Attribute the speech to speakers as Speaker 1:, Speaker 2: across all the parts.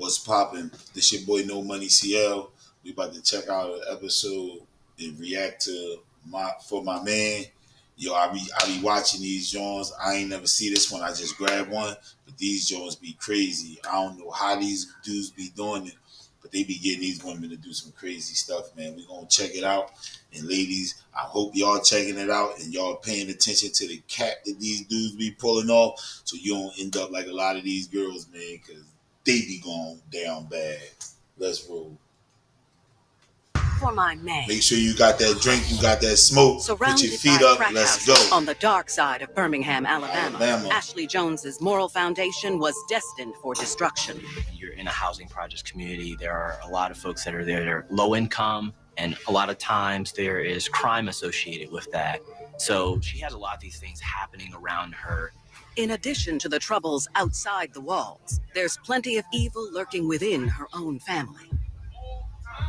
Speaker 1: What's poppin'? This your boy No Money CL. We about to check out an episode and react to my man. Yo, I be watching these Jones. I ain't never see this one. I just grabbed one, but these Jones be crazy. I don't know how these dudes be doing it, but they be getting these women to do some crazy stuff, man. We gonna check it out. And ladies, I hope y'all checking it out and y'all paying attention to the cap that these dudes be pulling off, so you don't end up like a lot of these girls, man, because they be going down bad. Let's roll.
Speaker 2: For my man.
Speaker 1: Make sure you got that drink, you got that smoke. Put your feet up. Let's go.
Speaker 2: On the dark side of Birmingham, Alabama, Ashley Jones's moral foundation was destined for destruction.
Speaker 3: You're in a housing projects community. There are a lot of folks that are there. They're low income, and a lot of times there is crime associated with that. So she has a lot of these things happening around her.
Speaker 2: In addition to the troubles outside the walls, there's plenty of evil lurking within her own family.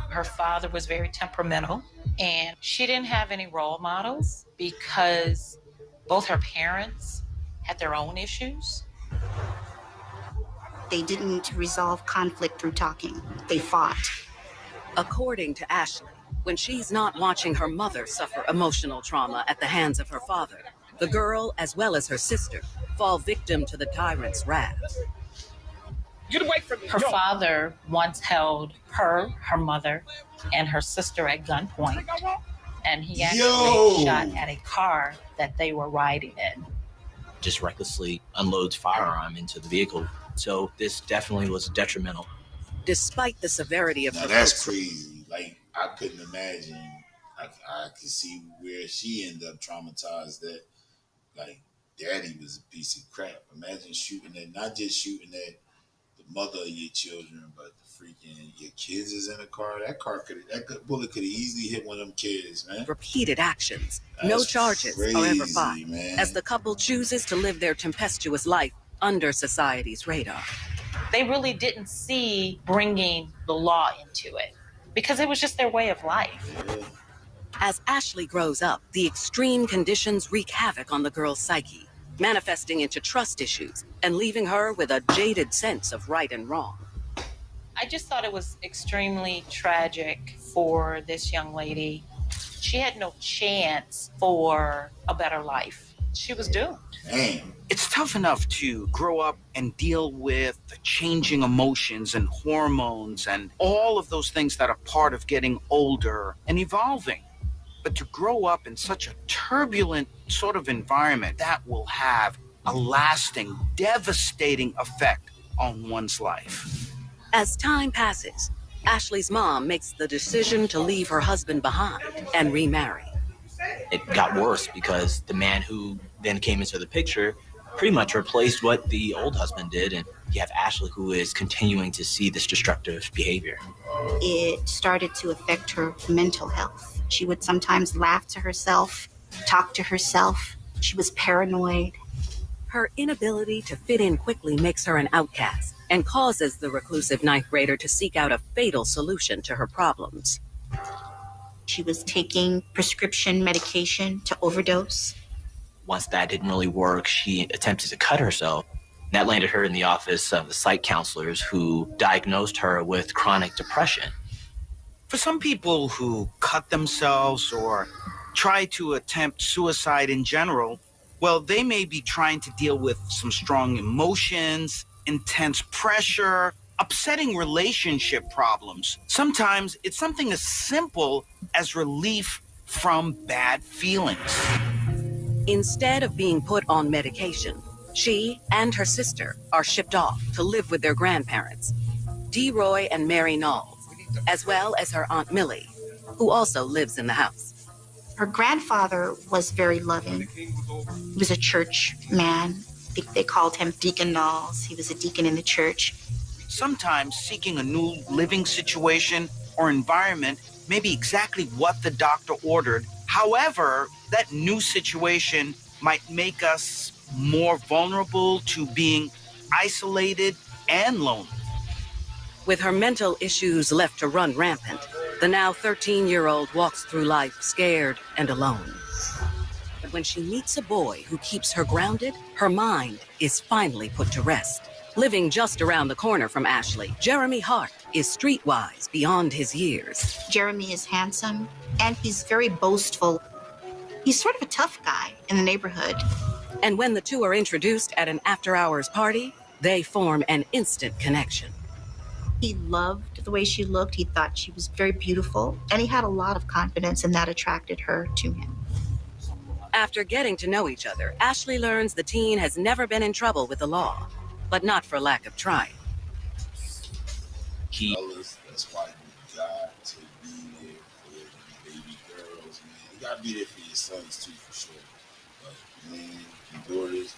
Speaker 4: Her father was very temperamental, and she didn't have any role models because both her parents had their own issues.
Speaker 5: They didn't resolve conflict through talking. They fought.
Speaker 2: According to Ashley, when she's not watching her mother suffer emotional trauma at the hands of her father, the girl, as well as her sister, fall victim to the tyrant's wrath.
Speaker 4: Get away from me. Her father once held her mother, and her sister at gunpoint, and he actually shot at a car that they were riding in.
Speaker 3: Just recklessly unloads firearm into the vehicle. So this definitely was detrimental.
Speaker 2: Despite the severity of
Speaker 1: now that's crazy. Like, I couldn't imagine. I could see where she ended up traumatized. That, like, daddy was a piece of crap. Imagine shooting at, not just shooting at the mother of your children, but the freaking your kids is in a car. That bullet could have easily hit one of them kids, man.
Speaker 2: Repeated actions. No charges are ever filed, as the couple chooses to live their tempestuous life under society's radar.
Speaker 4: They really didn't see bringing the law into it because it was just their way of life.
Speaker 1: Yeah.
Speaker 2: As Ashley grows up, the extreme conditions wreak havoc on the girl's psyche, manifesting into trust issues and leaving her with a jaded sense of right and wrong.
Speaker 4: I just thought it was extremely tragic for this young lady. She had no chance for a better life. She was doomed.
Speaker 1: Damn.
Speaker 6: It's tough enough to grow up and deal with the changing emotions and hormones and all of those things that are part of getting older and evolving. But to grow up in such a turbulent sort of environment, that will have a lasting, devastating effect on one's life.
Speaker 2: As time passes, Ashley's mom makes the decision to leave her husband behind and remarry.
Speaker 3: It got worse because the man who then came into the picture pretty much replaced what the old husband did, and you have Ashley who is continuing to see this destructive behavior.
Speaker 5: It started to affect her mental health. She would sometimes laugh to herself, talk to herself. She was paranoid.
Speaker 2: Her inability to fit in quickly makes her an outcast and causes the reclusive ninth grader to seek out a fatal solution to her problems.
Speaker 5: She was taking prescription medication to overdose.
Speaker 3: Once that didn't really work, she attempted to cut herself. That landed her in the office of the psych counselors who diagnosed her with chronic depression.
Speaker 6: For some people who cut themselves or try to attempt suicide in general, well, they may be trying to deal with some strong emotions, intense pressure, upsetting relationship problems. Sometimes it's something as simple as relief from bad feelings.
Speaker 2: Instead of being put on medication, she and her sister are shipped off to live with their grandparents, DeRoy and Mary Knowles, as well as her Aunt Millie, who also lives in the house.
Speaker 5: Her grandfather was very loving. He was a church man. They called him Deacon Knowles. He was a deacon in the church.
Speaker 6: Sometimes seeking a new living situation or environment may be exactly what the doctor ordered. However, that new situation might make us more vulnerable to being isolated and lonely.
Speaker 2: With her mental issues left to run rampant, the now 13-year-old walks through life scared and alone. But when she meets a boy who keeps her grounded, her mind is finally put to rest. Living just around the corner from Ashley, Jeremy Hart is streetwise beyond his years.
Speaker 5: Jeremy is handsome and he's very boastful. He's sort of a tough guy in the neighborhood.
Speaker 2: And when the two are introduced at an after-hours party, they form an instant connection.
Speaker 5: He loved the way she looked. He thought she was very beautiful, and he had a lot of confidence, and that attracted her to him.
Speaker 2: After getting to know each other, Ashley learns the teen has never been in trouble with the law, but not for lack of trying.
Speaker 1: That's why you got to be there for the baby girls, man. You got to be there for your sons, too, for sure. But, man, your daughters,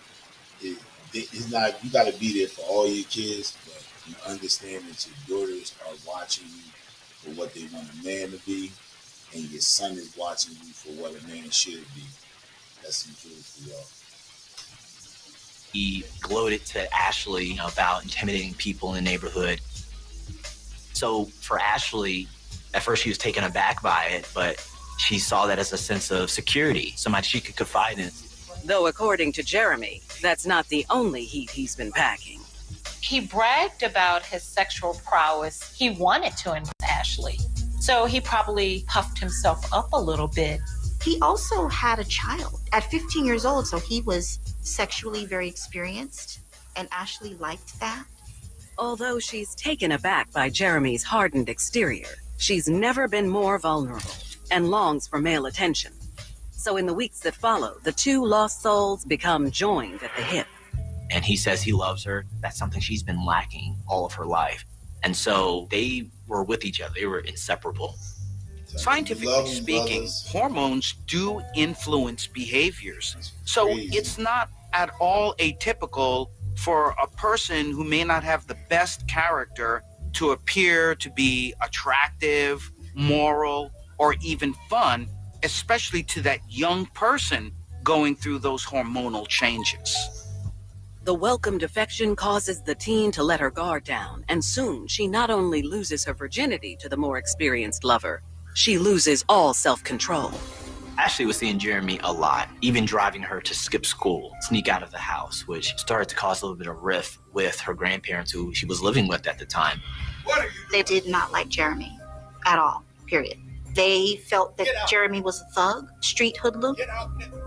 Speaker 1: it's not, you got to be there for all your kids, but you understand that your daughters are watching you for what they want a man to be, and your son is watching you for what a man should be. That's some truth for y'all.
Speaker 3: He gloated to Ashley about intimidating people in the neighborhood. So for Ashley, at first she was taken aback by it, but she saw that as a sense of security, somebody she could confide in.
Speaker 2: Though according to Jeremy, that's not the only heat he's been packing.
Speaker 4: He bragged about his sexual prowess. He wanted to impress Ashley. So he probably puffed himself up a little bit.
Speaker 5: He also had a child at 15 years old, so he was sexually very experienced, and Ashley liked that.
Speaker 2: Although she's taken aback by Jeremy's hardened exterior, she's never been more vulnerable and longs for male attention. So in the weeks that follow, the two lost souls become joined at the hip.
Speaker 3: And he says he loves her. That's something she's been lacking all of her life. And so they were with each other. They were inseparable.
Speaker 6: Scientifically speaking, hormones do influence behaviors. So it's not at all atypical for a person who may not have the best character to appear to be attractive, moral, or even fun, especially to that young person going through those hormonal changes.
Speaker 2: The welcomed affection causes the teen to let her guard down, and soon she not only loses her virginity to the more experienced lover, she loses all self-control.
Speaker 3: Ashley was seeing Jeremy a lot, even driving her to skip school, sneak out of the house, which started to cause a little bit of rift with her grandparents who she was living with at the time.
Speaker 5: They did not like Jeremy at all, period. They felt that Jeremy was a thug, street hoodlum.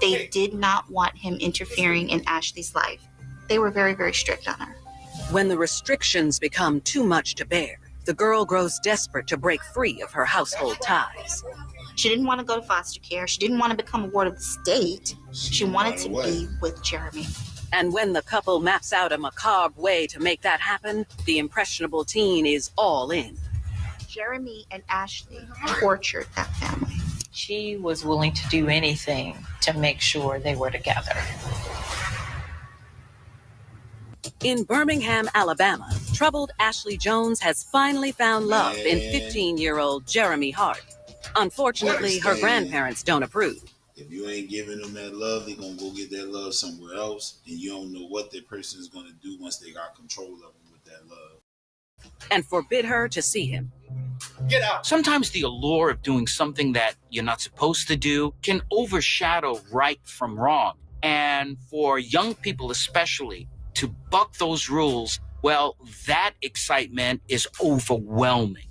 Speaker 5: They did not want him interfering in Ashley's life. They were very, very strict on her.
Speaker 2: When the restrictions become too much to bear, the girl grows desperate to break free of her household ties.
Speaker 5: She didn't want to go to foster care. She didn't want to become a ward of the state. She wanted to be with Jeremy.
Speaker 2: And when the couple maps out a macabre way to make that happen, the impressionable teen is all in.
Speaker 5: Jeremy and Ashley tortured that family.
Speaker 4: She was willing to do anything to make sure they were together.
Speaker 2: In Birmingham, Alabama, troubled Ashley Jones has finally found love in 15-year-old Jeremy Hart. Unfortunately, her grandparents don't approve.
Speaker 1: If you ain't giving them that love, they're going to go get that love somewhere else, and you don't know what that person is going to do once they got control of them with that love.
Speaker 2: And forbid her to see him.
Speaker 6: Get out. Sometimes the allure of doing something that you're not supposed to do can overshadow right from wrong. And for young people especially, to buck those rules, well, that excitement is overwhelming.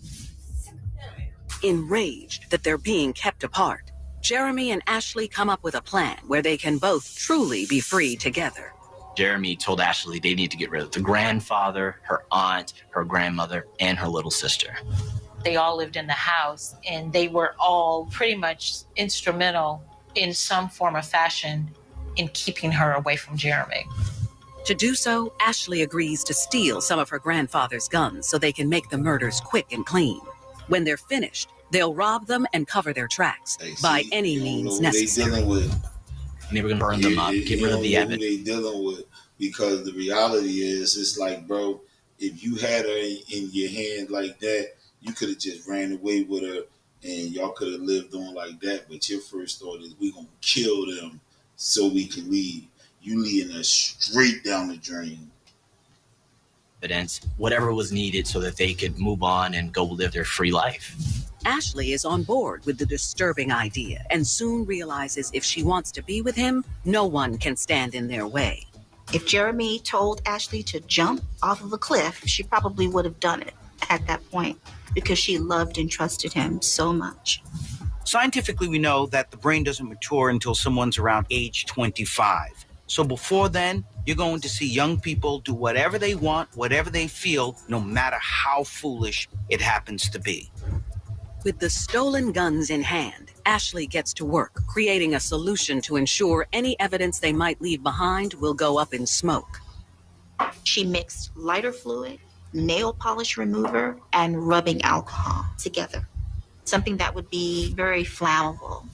Speaker 2: Enraged that they're being kept apart, Jeremy and Ashley come up with a plan where they can both truly be free together.
Speaker 3: Jeremy told Ashley they need to get rid of the grandfather, her aunt, her grandmother, and her little sister.
Speaker 4: They all lived in the house, and they were all pretty much instrumental in some form or fashion in keeping her away from Jeremy.
Speaker 2: To do so, Ashley agrees to steal some of her grandfather's guns so they can make the murders quick and clean. When they're finished, they'll rob them and cover their tracks by any means necessary.
Speaker 1: They
Speaker 3: were going to burn them up, get rid of the evidence.
Speaker 1: They dealing with, because the reality is, it's like, bro, if you had her in your hand like that, you could have just ran away with her and y'all could have lived on like that. But your first thought is, we going to kill them so we can leave. You leading us straight down the drain.
Speaker 3: Evidence, whatever was needed so that they could move on and go live their free life.
Speaker 2: Ashley is on board with the disturbing idea and soon realizes if she wants to be with him, no one can stand in their way.
Speaker 5: If Jeremy told Ashley to jump off of a cliff, she probably would have done it at that point because she loved and trusted him so much.
Speaker 6: Scientifically, we know that the brain doesn't mature until someone's around age 25. So before then, you're going to see young people do whatever they want, whatever they feel, no matter how foolish it happens to be.
Speaker 2: With the stolen guns in hand, Ashley gets to work, creating a solution to ensure any evidence they might leave behind will go up in smoke.
Speaker 5: She mixed lighter fluid, nail polish remover, and rubbing alcohol together. Something that would be very flammable.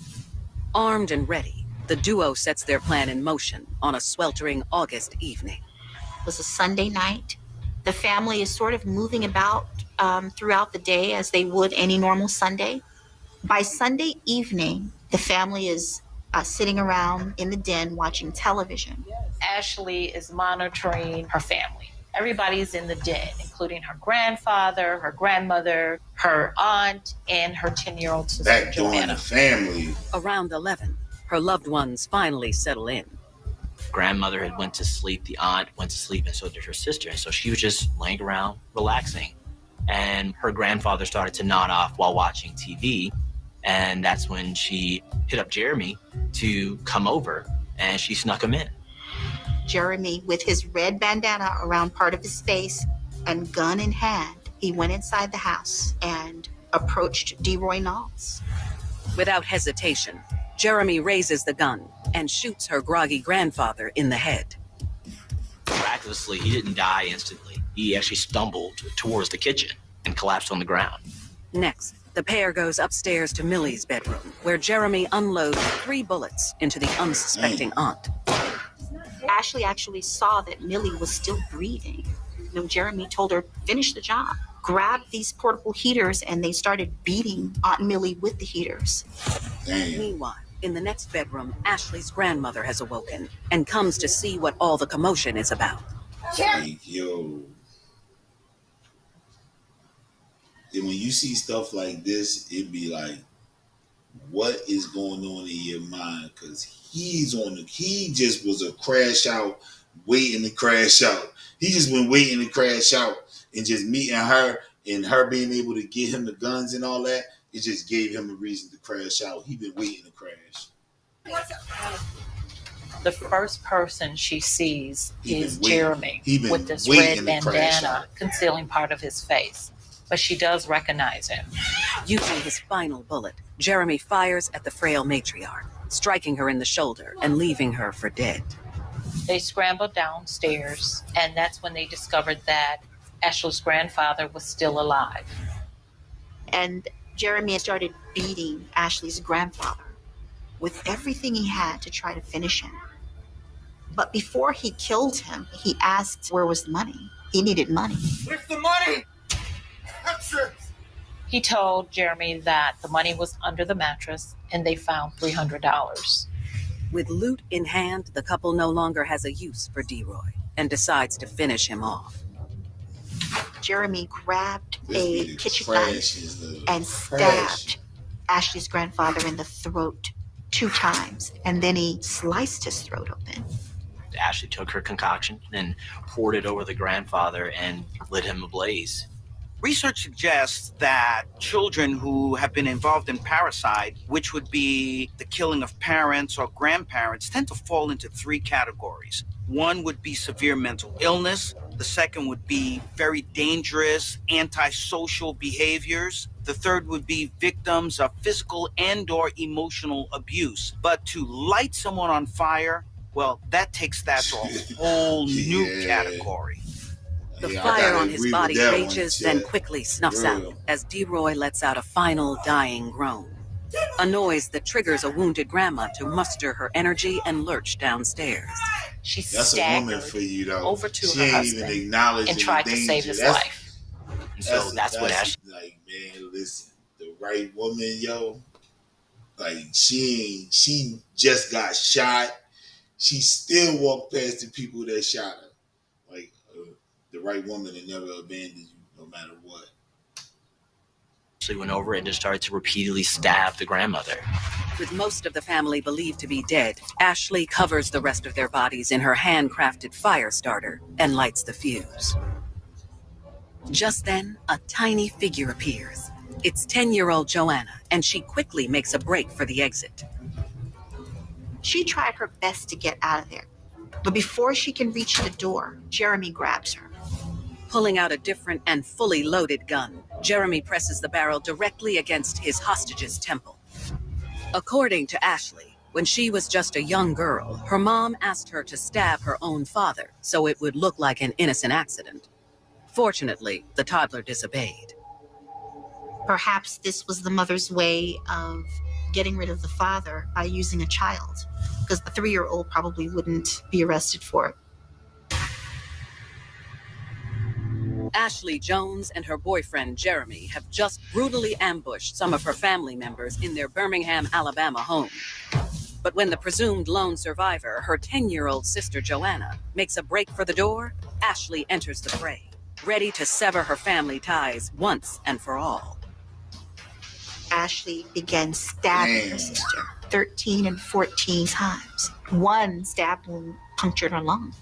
Speaker 2: Armed and ready, the duo sets their plan in motion on a sweltering August evening.
Speaker 5: It was a Sunday night. The family is sort of moving about throughout the day as they would any normal Sunday. By Sunday evening, the family is sitting around in the den watching television.
Speaker 4: Ashley is monitoring her family. Everybody's in the den, including her grandfather, her grandmother, her aunt, and her 10-year-old sister,
Speaker 1: Back
Speaker 4: Joanna.
Speaker 1: during the family.
Speaker 2: Around 11, her loved ones finally settle in.
Speaker 3: Grandmother had went to sleep, the aunt went to sleep, and so did her sister. And so she was just laying around, relaxing. And her grandfather started to nod off while watching TV. And that's when she hit up Jeremy to come over, and she snuck him in.
Speaker 5: Jeremy, with his red bandana around part of his face and gun in hand, he went inside the house and approached DeRoy Knowles.
Speaker 2: Without hesitation, Jeremy raises the gun and shoots her groggy grandfather in the head.
Speaker 3: Miraculously, he didn't die instantly. He actually stumbled towards the kitchen and collapsed on the ground.
Speaker 2: Next, the pair goes upstairs to Millie's bedroom, where Jeremy unloads 3 bullets into the unsuspecting aunt.
Speaker 5: Ashley actually saw that Millie was still breathing. Jeremy told her, finish the job. Grabbed these portable heaters and they started beating Aunt Millie with the heaters.
Speaker 1: Damn.
Speaker 2: Meanwhile, in the next bedroom, Ashley's grandmother has awoken and comes to see what all the commotion is about.
Speaker 1: Like, yo. And when you see stuff like this, it be like, what is going on in your mind? Because he just was a crash out, waiting to crash out. He just been waiting to crash out, and just meeting her and her being able to get him the guns and all that, it just gave him a reason to crash out. He been waiting to crash.
Speaker 4: The first person she sees is Jeremy with this
Speaker 1: waiting
Speaker 4: red
Speaker 1: to crash
Speaker 4: bandana
Speaker 1: out.
Speaker 4: concealing part of his face. But she does recognize him.
Speaker 2: Using his final bullet, Jeremy fires at the frail matriarch, striking her in the shoulder and leaving her for dead.
Speaker 4: They scramble downstairs, and that's when they discovered that Ashley's grandfather was still alive.
Speaker 5: And Jeremy started beating Ashley's grandfather with everything he had to try to finish him. But before he killed him, he asked where was the money. He needed money.
Speaker 7: Where's the money? That's it.
Speaker 4: He told Jeremy that the money was under the mattress, and they found $300.
Speaker 2: With loot in hand, the couple no longer has a use for DeRoy and decides to finish him off.
Speaker 5: Jeremy grabbed a kitchen knife and stabbed Ashley's grandfather in the throat 2 times, and then he sliced his throat open.
Speaker 3: Ashley took her concoction and poured it over the grandfather and lit him ablaze.
Speaker 6: Research suggests that children who have been involved in parricide, which would be the killing of parents or grandparents, tend to fall into 3 categories. One would be severe mental illness. The second would be very dangerous antisocial behaviors. The third would be victims of physical and or emotional abuse. But to light someone on fire, well, that takes that to a whole new category.
Speaker 2: The fire on his body rages, then quickly snuffs out as DeRoy lets out a final dying groan. A noise that triggers a wounded grandma to muster her energy and lurch downstairs.
Speaker 4: She
Speaker 1: That's a woman for you, though.
Speaker 4: over to
Speaker 1: she
Speaker 4: her
Speaker 1: ain't
Speaker 4: husband
Speaker 1: even acknowledging
Speaker 4: and tried
Speaker 1: the
Speaker 4: to
Speaker 1: danger.
Speaker 4: save his life.
Speaker 3: And so that's what Ashley...
Speaker 1: Like, man, listen, the right woman, yo, like, she just got shot. She still walked past the people that shot her. Like, the right woman that never abandoned you, no matter what.
Speaker 3: She went over and just started to repeatedly stab the grandmother.
Speaker 2: With most of the family believed to be dead, Ashley covers the rest of their bodies in her handcrafted fire starter and lights the fuse. Just then, a tiny figure appears. It's 10-year-old Joanna, and she quickly makes a break for the exit.
Speaker 5: She tried her best to get out of there, but before she can reach the door, Jeremy grabs her.
Speaker 2: Pulling out a different and fully loaded gun, Jeremy presses the barrel directly against his hostage's temple. According to Ashley, when she was just a young girl, her mom asked her to stab her own father so it would look like an innocent accident. Fortunately, the toddler disobeyed.
Speaker 5: Perhaps this was the mother's way of getting rid of the father by using a child, because the 3-year-old probably wouldn't be arrested for it.
Speaker 2: Ashley Jones and her boyfriend Jeremy have just brutally ambushed some of her family members in their Birmingham, Alabama home. But when the presumed lone survivor, her 10-year-old sister Joanna, makes a break for the door, Ashley enters the fray, ready to sever her family ties once and for all.
Speaker 5: Ashley began stabbing her sister 13 and 14 times. One stab wound punctured her lung.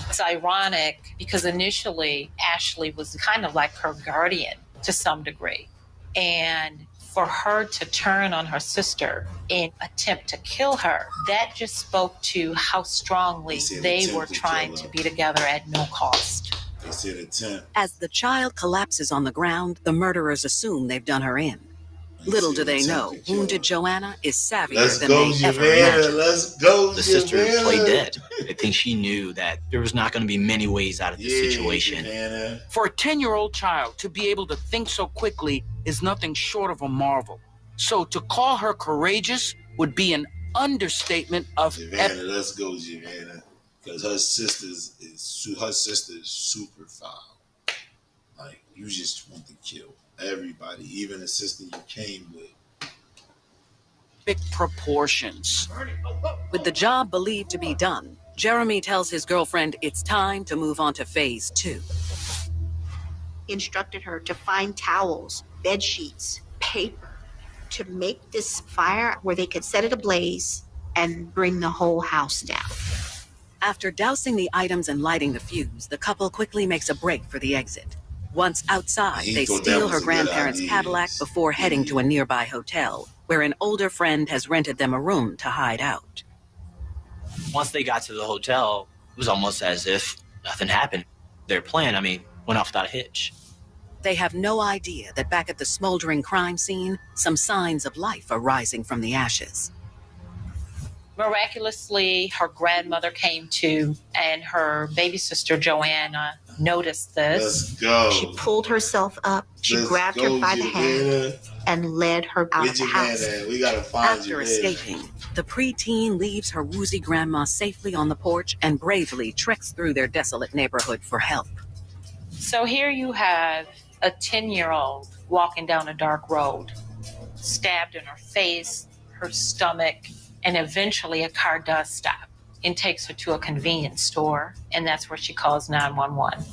Speaker 4: It's ironic because initially Ashley was kind of like her guardian to some degree. And for her to turn on her sister and attempt to kill her, that just spoke to how strongly they were trying to be together at no cost.
Speaker 1: They said attempt.
Speaker 2: As the child collapses on the ground, the murderers assume they've done her in. Little do they know, wounded Joanna is savvier than they ever imagined.
Speaker 1: Let's go,
Speaker 3: the sister played dead. I think she knew that there was not going to be many ways out of this situation.
Speaker 1: Savannah.
Speaker 6: For a 10-year-old child to be able to think so quickly is nothing short of a marvel. So to call her courageous would be an understatement of
Speaker 1: Savannah, let's go, Savannah. Because her sister is super foul. Like, you just want to kill everybody, even the sister you came with.
Speaker 6: big proportions.
Speaker 2: With the job believed to be done, Jeremy tells his girlfriend it's time to move on to phase 2.
Speaker 5: He instructed her to find towels, bed sheets, paper, to make this fire where they could set it ablaze and bring the whole house down.
Speaker 2: After dousing the items and lighting the fuse, the couple quickly makes a break for the exit. Once outside, they steal her grandparents' Cadillac before heading to a nearby hotel, where an older friend has rented them a room to hide out.
Speaker 3: Once they got to the hotel, it was almost as if nothing happened. Their plan, went off without a hitch.
Speaker 2: They have no idea that back at the smoldering crime scene, some signs of life are rising from the ashes.
Speaker 4: Miraculously, her grandmother came to, and her baby sister Joanna noticed this.
Speaker 1: Let's go.
Speaker 5: She pulled herself up. She grabbed her by the hand and led her out of the house.
Speaker 1: We gotta find
Speaker 2: After escaping, the preteen leaves her woozy grandma safely on the porch and bravely treks through their desolate neighborhood for help.
Speaker 4: So here you have a 10-year-old walking down a dark road, stabbed in her face, her stomach, and eventually a car does stop and takes her to a convenience store, and that's where she calls 911.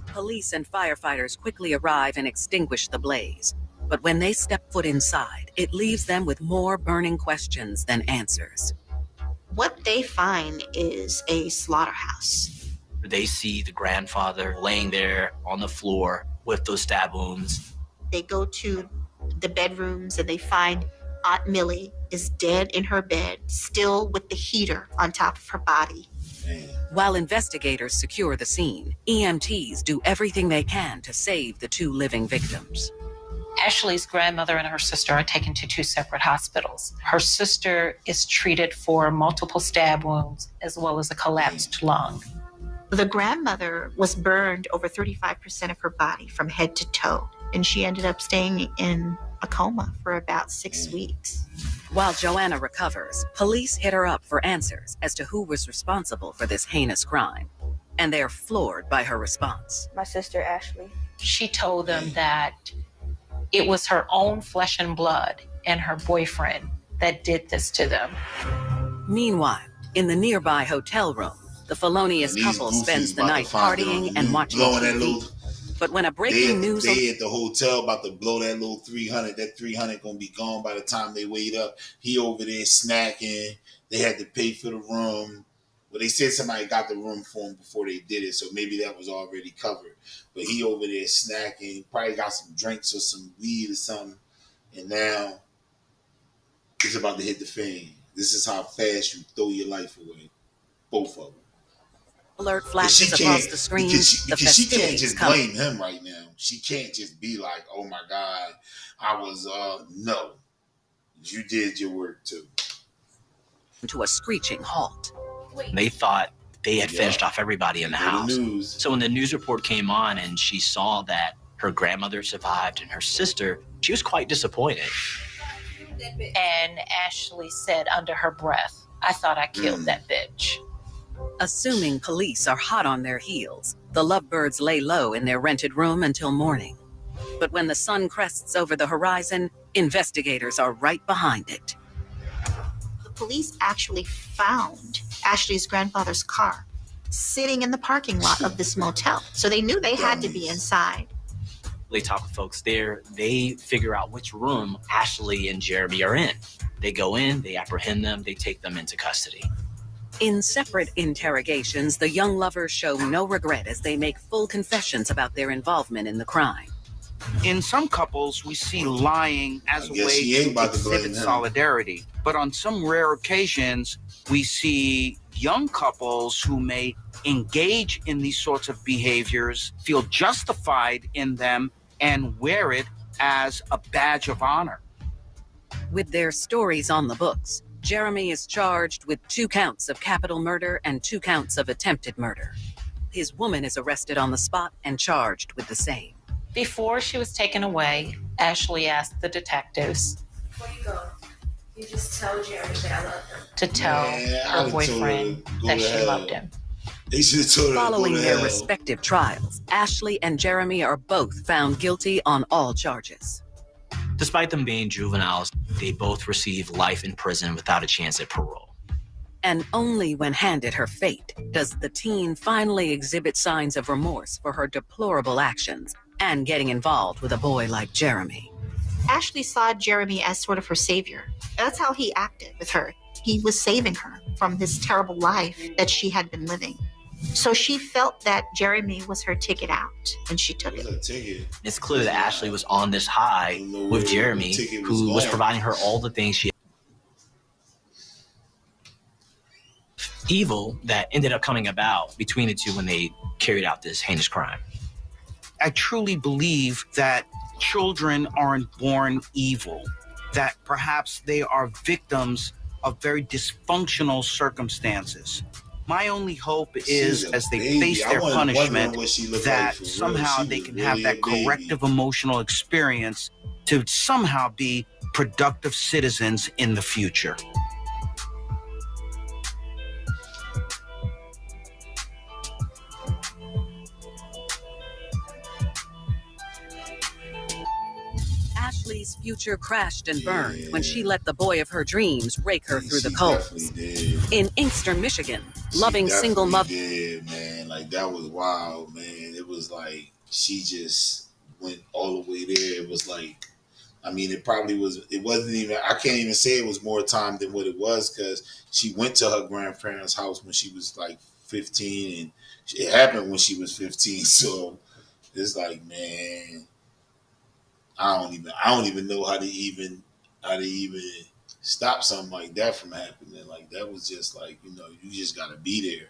Speaker 2: Police and firefighters quickly arrive and extinguish the blaze. But when they step foot inside, it leaves them with more burning questions than answers.
Speaker 5: What they find is a slaughterhouse.
Speaker 3: They see the grandfather laying there on the floor with those stab wounds.
Speaker 5: They go to the bedrooms and they find Aunt Millie is dead in her bed, still with the heater on top of her body.
Speaker 2: While investigators secure the scene, EMTs do everything they can to save the 2 living victims.
Speaker 4: Ashley's grandmother and her sister are taken to 2 separate hospitals. Her sister is treated for multiple stab wounds as well as a collapsed lung.
Speaker 5: The grandmother was burned over 35% of her body from head to toe, and she ended up staying in a coma for about 6 weeks.
Speaker 2: While Joanna recovers, police hit her up for answers as to who was responsible for this heinous crime. And they're floored by her response.
Speaker 8: My sister, Ashley.
Speaker 4: She told them that it was her own flesh and blood and her boyfriend that did this to them.
Speaker 2: Meanwhile, in the nearby hotel room, the felonious couple spends the night partying and watching TV. But when a breaking news...
Speaker 1: They at the hotel about to blow that little 300. That 300 going to be gone by the time they wait up. He over there snacking. They had to pay for the room. Well, they said somebody got the room for him before they did it, so maybe that was already covered. But he over there snacking. Probably got some drinks or some weed or something. And now it's about to hit the fan. This is how fast you throw your life away. Both of them.
Speaker 2: Alert flashes across the screen.
Speaker 1: Because she can't just blame him right now. She can't just be like, oh my God, I was, no. You did your work too.
Speaker 2: To a screeching halt.
Speaker 3: They thought they had finished off everybody in the house. So when the news report came on and she saw that her grandmother survived and her sister, she was quite disappointed.
Speaker 4: And Ashley said under her breath, I thought I killed that bitch.
Speaker 2: Assuming police are hot on their heels, the lovebirds lay low in their rented room until morning. But when the sun crests over the horizon, investigators are right behind it.
Speaker 5: The police actually found Ashley's grandfather's car sitting in the parking lot of this motel. So they knew they had to be inside.
Speaker 3: They talk with folks there. They figure out which room Ashley and Jeremy are in. They go in, they apprehend them, they take them into custody.
Speaker 2: In separate interrogations, the young lovers show no regret as they make full confessions about their involvement in the crime.
Speaker 6: In some couples, we see lying as a way to exhibit solidarity. But on some rare occasions, we see young couples who may engage in these sorts of behaviors, feel justified in them, and wear it as a badge of honor.
Speaker 2: With their stories on the books, Jeremy is charged with 2 counts of capital murder and 2 counts of attempted murder. His woman is arrested on the spot and charged with the same.
Speaker 4: Before she was taken away, Ashley asked the detectives,
Speaker 8: before you go, you just tell Jeremy that I love him.
Speaker 4: To tell her boyfriend that she loved him.
Speaker 1: They should have told her.
Speaker 2: Following their respective trials, Ashley and Jeremy are both found guilty on all charges.
Speaker 3: Despite them being juveniles, they both receive life in prison without a chance at parole.
Speaker 2: And only when handed her fate does the teen finally exhibit signs of remorse for her deplorable actions and getting involved with a boy like Jeremy.
Speaker 5: Ashley saw Jeremy as sort of her savior. That's how he acted with her. He was saving her from this terrible life that she had been living. So she felt that Jeremy was her ticket out, and she took it.
Speaker 3: It's clear that Ashley was on this high with Jeremy, who was providing her all the things she evil that ended up coming about between the two when they carried out this heinous crime.
Speaker 6: I truly believe that children aren't born evil, that perhaps they are victims of very dysfunctional circumstances. My only hope is, as they face their punishment, that somehow they can have that corrective emotional experience to somehow be productive citizens in the future.
Speaker 2: Ashley's future crashed and burned when she let the boy of her dreams rake her through the coals. In Inkster, Michigan, loving single mother.
Speaker 1: Man, like that was wild, man. It was like she just went all the way there. It was like, I mean, it wasn't even, I can't even say it was more time than what it was, because she went to her grandparents' house when she was like 15, and it happened when she was 15. So it's like, man, I don't even know how to even stop something like that from happening. Like that was just like, you just gotta be there.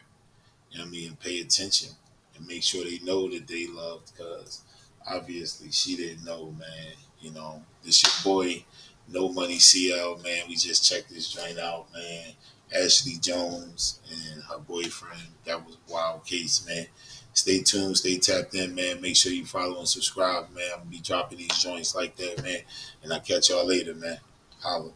Speaker 1: You know what I mean? And pay attention and make sure they know that they loved, because obviously she didn't know, man. This your boy, No Money CL, man. We just checked this joint out, man. Ashley Jones and her boyfriend. That was a wild case, man. Stay tuned, stay tapped in, man. Make sure you follow and subscribe, man. I'm gonna be dropping these joints like that, man. And I'll catch y'all later, man. Holla.